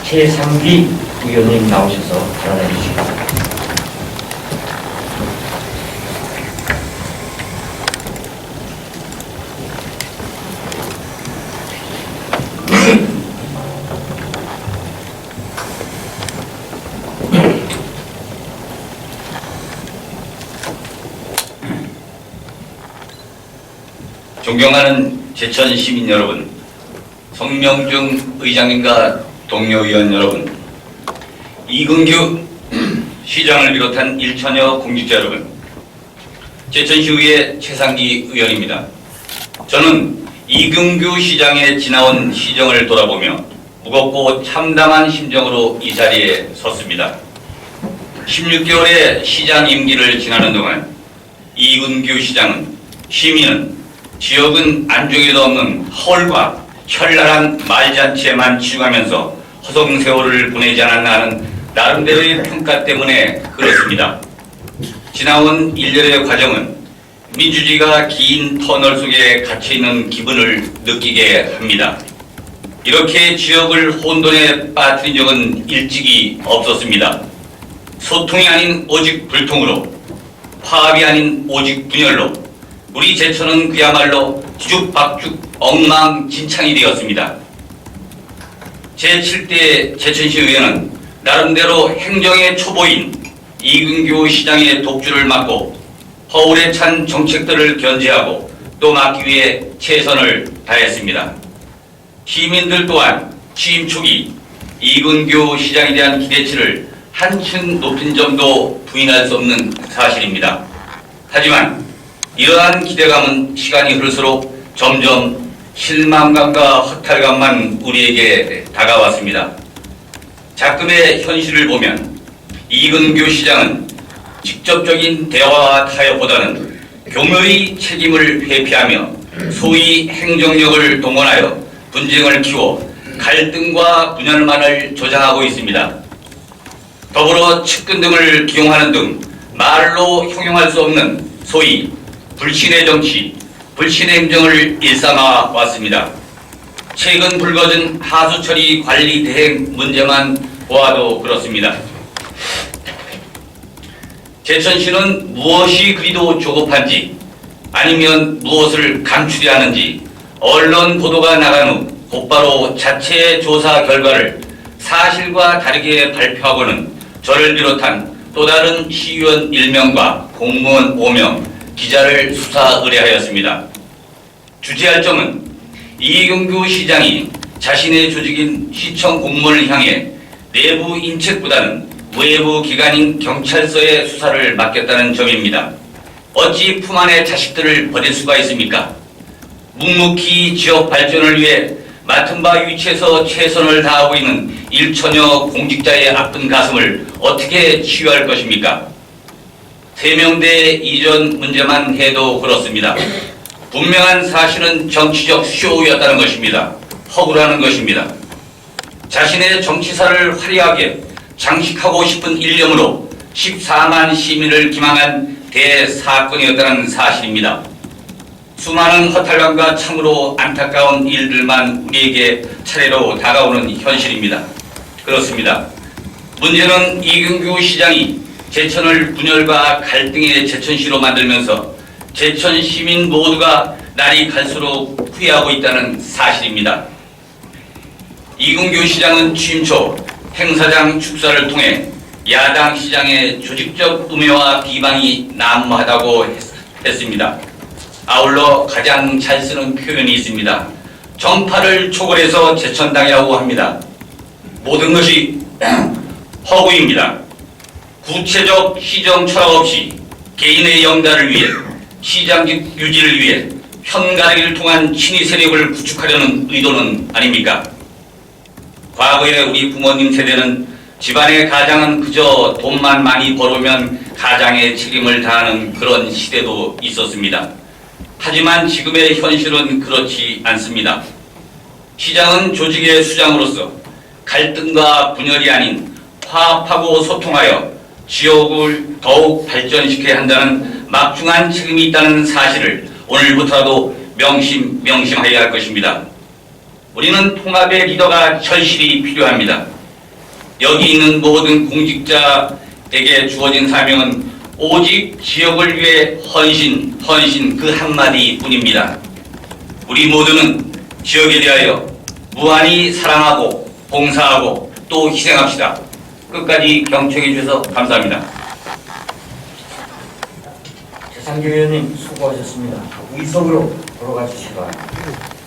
최상기 의원님 나오셔서 발언해 주시기 바랍니다. 존경하는 제천 시민 여러분, 성명중 의장님과 동료 의원 여러분, 이근규 시장을 비롯한 1천여 공직자 여러분, 제천시의회 최상기 의원입니다. 저는 이근규 시장의 지나온 시정을 돌아보며 무겁고 참담한 심정으로 이 자리에 섰습니다. 16개월의 시장 임기를 지나는 동안 이근규 시장은, 시민은, 지역은 안중에도 없는 허울과 현란한 말잔치에만 치중하면서 허송세월을 보내지 않았나 하는 나름대로의 평가 때문에 그렇습니다. 지나온 1년의 과정은 민주주의가 긴 터널 속에 갇혀있는 기분을 느끼게 합니다. 이렇게 지역을 혼돈에 빠뜨린 적은 일찍이 없었습니다. 소통이 아닌 오직 불통으로, 화합이 아닌 오직 분열로 우리 제천은 그야말로 뒤죽박죽 엉망진창이 되었습니다. 제7대 제천시 의회는 나름대로 행정의 초보인 이근규 시장의 독주를 막고 허울에 찬 정책들을 견제하고 또 막기 위해 최선을 다했습니다. 시민들 또한 취임 초기 이근규 시장에 대한 기대치를 한층 높인 점도 부인할 수 없는 사실입니다. 하지만 이러한 기대감은 시간이 흐를수록 점점 실망감과 허탈감만 우리에게 다가왔습니다. 작금의 현실을 보면 이근규 시장은 직접적인 대화와 타협보다는 교묘히 책임을 회피하며 소위 행정력을 동원하여 분쟁을 키워 갈등과 분열만을 조장하고 있습니다. 더불어 측근 등을 기용하는 등 말로 형용할 수 없는 소위 불신의 정치, 불신의 행정을 일삼아 왔습니다. 최근 불거진 하수처리 관리 대행 문제만 보아도 그렇습니다. 제천시는 무엇이 그리도 조급한지 아니면 무엇을 감추려 하는지 언론 보도가 나간 후 곧바로 자체 조사 결과를 사실과 다르게 발표하고는 저를 비롯한 또 다른 시의원 1명과 공무원 5명, 기자를 수사 의뢰하였습니다. 주재할 점은 이근규 시장이 자신의 조직인 시청 공무원을 향해 내부 인책보다는 외부 기관인 경찰서에 수사를 맡겼다는 점입니다. 어찌 품 안의 자식들을 버릴 수가 있습니까? 묵묵히 지역 발전을 위해 맡은 바 위치에서 최선을 다하고 있는 1천여 공직자의 아픈 가슴을 어떻게 치유할 것입니까? 세명대 이전 문제만 해도 그렇습니다. 분명한 사실은 정치적 쇼였다는 것입니다. 허구라는 것입니다. 자신의 정치사를 화려하게 장식하고 싶은 일념으로 14만 시민을 기망한 대사건이었다는 사실입니다. 수많은 허탈감과 참으로 안타까운 일들만 우리에게 차례로 다가오는 현실입니다. 그렇습니다. 문제는 이근규 시장이 제천을 분열과 갈등의 제천시로 만들면서 제천 시민 모두가 날이 갈수록 후회하고 있다는 사실입니다. 이근규 시장은 취임 초 행사장 축사를 통해 야당 시장의 조직적 음해와 비방이 난무하다고 했습니다. 아울러 가장 잘 쓰는 표현이 있습니다. 정파를 초월해서 제천당이라고 합니다. 모든 것이 허구입니다. 구체적 시정 철학 없이 개인의 영달을 위해 시장직 유지를 위해 편가르기를 통한 친위 세력을 구축하려는 의도는 아닙니까? 과거에 우리 부모님 세대는 집안의 가장은 그저 돈만 많이 벌으면 가장의 책임을 다하는 그런 시대도 있었습니다. 하지만 지금의 현실은 그렇지 않습니다. 시장은 조직의 수장으로서 갈등과 분열이 아닌 화합하고 소통하여 지역을 더욱 발전시켜야 한다는 막중한 책임이 있다는 사실을 오늘부터라도 명심해야 할 것입니다. 우리는 통합의 리더가 절실히 필요합니다. 여기 있는 모든 공직자에게 주어진 사명은 오직 지역을 위해 헌신 그 한마디뿐입니다. 우리 모두는 지역에 대하여 무한히 사랑하고 봉사하고 또 희생합시다. 끝까지 경청해 주셔서 감사합니다. 최상규 의원님 수고하셨습니다. 의석으로 돌아가 주시기 바랍니다.